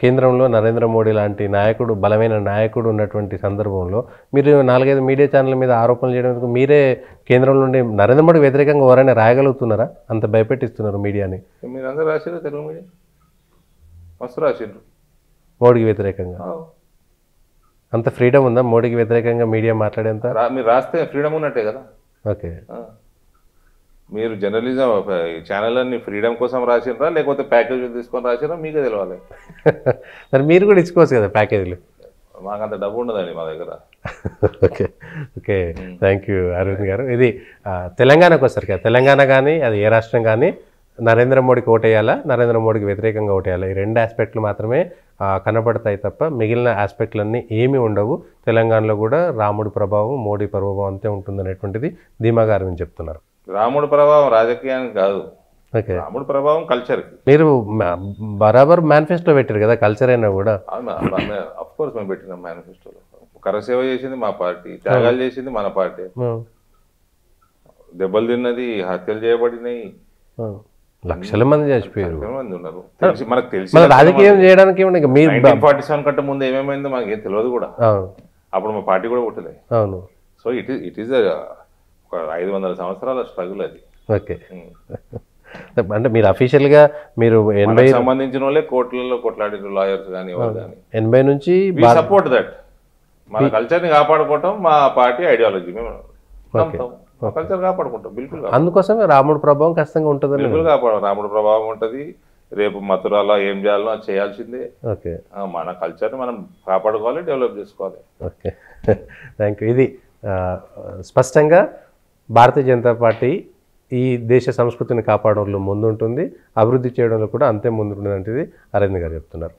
కేంద్రంలో నరేంద్ర మోడీ లాంటి నాయకుడు, బలమైన నాయకుడు ఉన్నటువంటి సందర్భంలో మీరు 4, 5 మీడియా ఛానళ్ళ మీద ఆరోపణలు చేయడానికి మీరే కేంద్రం నుండి నరేంద్ర మోడీ వ్యతిరేకంగా ఎవరైనా రాయగలుగుతున్నారా? అంత భయపెట్టిస్తున్నారు మీడియాని. మీరందరూ రాశారు తెలుగు మీడియా, మస్తు రాసిండ్రు మోడీకి వ్యతిరేకంగా. అంత ఫ్రీడమ్ ఉందా మోడీకి వ్యతిరేకంగా మీడియా మాట్లాడేంత? మీరు రాస్తే ఫ్రీడమ్ ఉన్నట్టే కదా. ఓకే, మీరు జర్నలిజం ఛానల్ అన్ని ఫ్రీడమ్ కోసం రాసినరా లేకపోతే ప్యాకేజ్ తీసుకొని రాసినా మీకే తెలవాలి. మరి మీరు కూడా ఇచ్చుకోవచ్చు కదా ప్యాకేజీలు. మాకంత డబ్బు ఉండదండి మా దగ్గర. Okay okay, thank you Arvind గారు. ఇది తెలంగాణకు వస్తారు కదా, తెలంగాణ కానీ అది ఏ రాష్ట్రం కానీ నరేంద్ర మోడీకి ఓటేయాలా, నరేంద్ర మోడీకి వ్యతిరేకంగా ఓటేయాలా, ఈ 2 ఆస్పెక్ట్లు మాత్రమే కనపడతాయి తప్ప మిగిలిన ఆస్పెక్ట్లన్నీ ఏమీ ఉండవు. తెలంగాణలో కూడా రాముడి ప్రభావం, మోడీ ప్రభావం అంతే ఉంటుందనేటువంటిది ధీమాగా అరవింద్ చెప్తున్నారు. రాముడి ప్రభావం రాజకీయానికి కాదు, ఓకే, రాముడి ప్రభావం కల్చర్కి. మీరు బరాబర్ మేనిఫెస్టో పెట్టారు కదా, కల్చర్ అయినా కూడా. అఫ్ కోర్స్ మేము పెట్టినాం మేనిఫెస్టోలో. కరసేవ చేసింది మా పార్టీ, త్యాగాలు చేసింది మన పార్టీ, దెబ్బలు తిన్నది, హత్యలు చేయబడినాయి, లక్షల మంది చచ్చిపోయారు, మంది ఉన్నారు. మనకు తెలిసి రాజకీయం చేయడానికి 1947 కంటే ముందు ఏమేమైందో మనకి ఏం తెలియదు కూడా. అప్పుడు మా పార్టీ కూడా పుట్టలేదు. అవును. సో ఇట్ ఈస్ ఒక 500 సంవత్సరాల స్ట్రగుల్ అది. ఓకే, అంటే మీరు అఫీషియల్గా మీరు 80 సంబంధించిన వాళ్ళే కోర్టులలో కొట్లాడిన లాయర్స్ కానీ ఎవరు కానీ 80 నుంచి సపోర్ట్ దట్. మన కల్చర్ని కాపాడుకోవటం మా పార్టీ ఐడియాలజీ. మేము కల్చర్ కాపాడుకుంటాం బిల్కుల్. అందుకోసమే రాముడి ప్రభావం ఖచ్చితంగా ఉంటుంది. బిల్కుల్ కాపాడు, రాముడి ప్రభావం ఉంటుంది. రేపు మథురాలో ఏం చేయాలో అది చేయాల్సిందే. ఓకే, మన కల్చర్ని మనం కాపాడుకోవాలి, డెవలప్ చేసుకోవాలి. Okay, thank you. ఇది స్పష్టంగా భారతీయ జనతా పార్టీ ఈ దేశ సంస్కృతిని కాపాడంలో ముందుంటుంది, అభివృద్ధి చేయడంలో కూడా అంతే ముందుంటుంది అంటే అరవింద్ గారు చెప్తున్నారు.